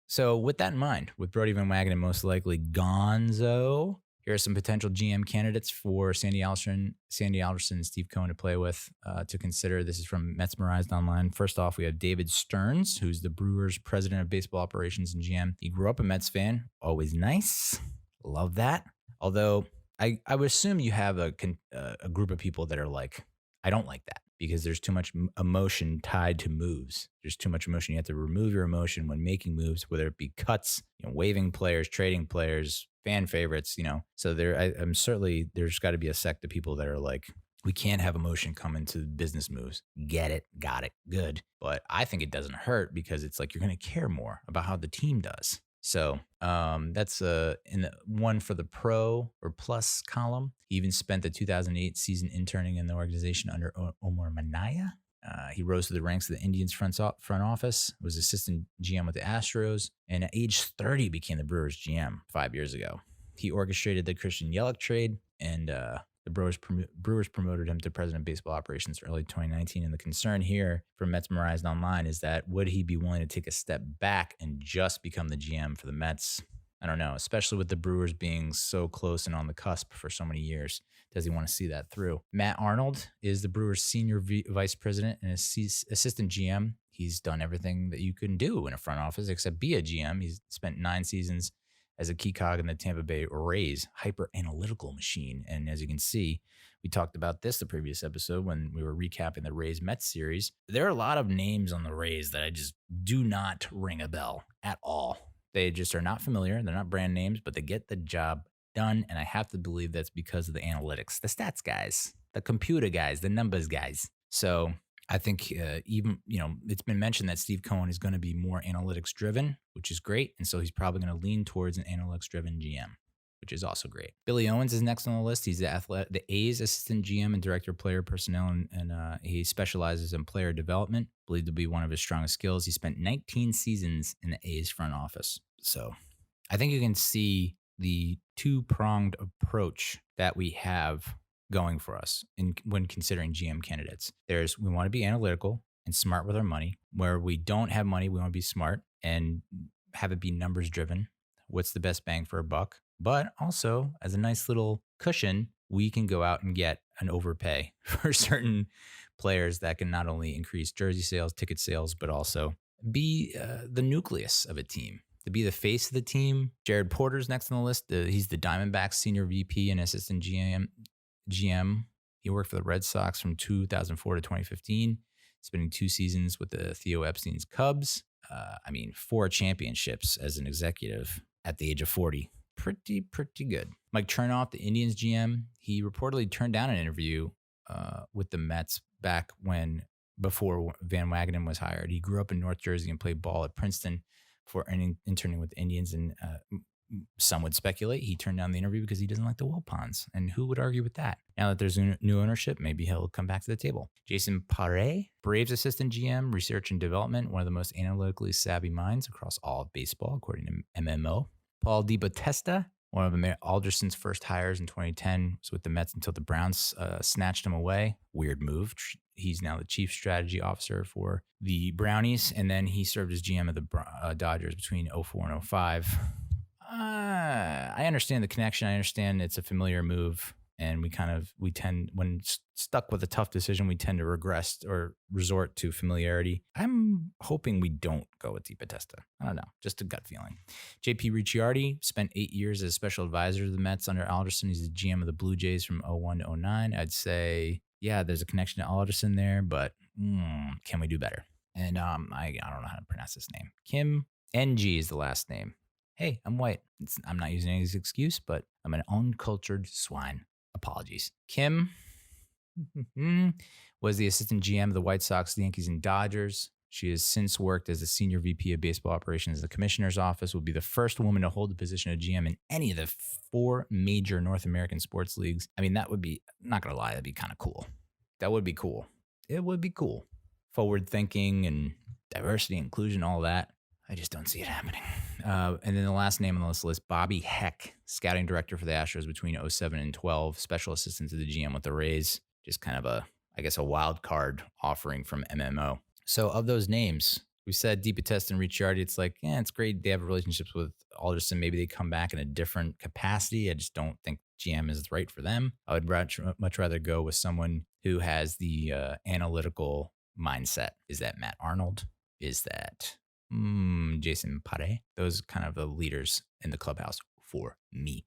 So with that in mind, with Brodie Van Wagenen most likely gonzo, here are some potential GM candidates for Sandy Alderson, and Steve Cohen to play with to consider. This is from MetsmerizedOnline. First off, we have David Stearns, who's the Brewers president of baseball operations and GM. He grew up a Mets fan. Always nice. Love that. Although I would assume you have a group of people that are like, I don't like that because there's too much emotion tied to moves. There's too much emotion. You have to remove your emotion when making moves, whether it be cuts, waiving players, trading players, fan favorites, So I'm certainly, there's got to be a sect of people that are like, we can't have emotion come into business moves. Get it, got it, good. But I think it doesn't hurt because it's like you're going to care more about how the team does. So that's in the one for the pro or plus column. He even spent the 2008 season interning in the organization under Omar Minaya. He rose to the ranks of the Indians front office, was assistant GM with the Astros, and at age 30 became the Brewers GM 5 years ago. He orchestrated the Christian Yelich trade, and the Brewers promoted him to president of baseball operations early 2019. And the concern here from MetsmerizedOnline is that would he be willing to take a step back and just become the GM for the Mets? I don't know, especially with the Brewers being so close and on the cusp for so many years. Does he want to see that through? Matt Arnold is the Brewers senior vice president and assistant GM. He's done everything that you can do in a front office except be a GM. He's spent 9 seasons as a key cog in the Tampa Bay Rays hyper-analytical machine. And as you can see, we talked about this the previous episode when we were recapping the Rays-Mets series. There are a lot of names on the Rays that I just do not ring a bell at all. They just are not familiar. They're not brand names, but they get the job done. And I have to believe that's because of the analytics, the stats guys, the computer guys, the numbers guys. So I think even, it's been mentioned that Steve Cohen is going to be more analytics driven, which is great. And so he's probably going to lean towards an analytics driven GM, which is also great. Billy Owens is next on the list. He's the A's assistant GM and director of player personnel, and he specializes in player development, believed to be one of his strongest skills. He spent 19 seasons in the A's front office. So I think you can see the two-pronged approach that we have going for us when considering GM candidates. We want to be analytical and smart with our money. Where we don't have money, we want to be smart and have it be numbers driven. What's the best bang for a buck? But also, as a nice little cushion, we can go out and get an overpay for certain players that can not only increase jersey sales, ticket sales, but also be the nucleus of a team, to be the face of the team. Jared Porter's next on the list. He's the Diamondbacks senior VP and assistant GM. He worked for the Red Sox from 2004 to 2015, spending 2 seasons with the Theo Epstein's Cubs. 4 championships as an executive at the age of 40. Pretty good. Mike Chernoff, the Indians GM, he reportedly turned down an interview with the Mets back before Van Wagenen was hired. He grew up in North Jersey and played ball at Princeton for interning with the Indians. And some would speculate he turned down the interview because he doesn't like the Wilpons. And who would argue with that? Now that there's new ownership, maybe he'll come back to the table. Jason Paré, Braves assistant GM, research and development, one of the most analytically savvy minds across all of baseball, according to MMO. Paul DePodesta, one of Alderson's first hires in 2010, was with the Mets until the Browns snatched him away. Weird move. He's now the chief strategy officer for the Brownies, and then he served as GM of the Dodgers between 2004 and 2005. I understand the connection. I understand it's a familiar move, and we tend, when stuck with a tough decision, we tend to regress or resort to familiarity. I'm hoping we don't go with DePodesta. I don't know, just a gut feeling. JP Ricciardi spent 8 years as special advisor to the Mets under Alderson. He's the GM of the Blue Jays from 2001 to 2009. I'd say, yeah, there's a connection to Alderson there, but can we do better? And I don't know how to pronounce this name. Kim NG is the last name. Hey, I'm white. I'm not using any of this excuse, but I'm an uncultured swine. Apologies. Kim was the assistant GM of the White Sox, the Yankees, and Dodgers. She has since worked as the senior VP of baseball operations at the commissioner's office, will be the first woman to hold the position of GM in any of the 4 major North American sports leagues. I mean, that would be, not going to lie, that'd be kind of cool. That would be cool. It would be cool. Forward thinking and diversity, inclusion, all that. I just don't see it happening. And then the last name on the list, Bobby Heck, scouting director for the Astros between 2007 and 2012, special assistant to the GM with the Rays. Just kind of a wild card offering from MMO. So of those names, We said DePodesta and Ricciardi. It's like, yeah, it's great. They have relationships with Alderson. Maybe they come back in a different capacity. I just don't think GM is right for them. I would much rather go with someone who has the analytical mindset. Is that Matt Arnold? Is that Jason Paré? Those kind of the leaders in the clubhouse for me.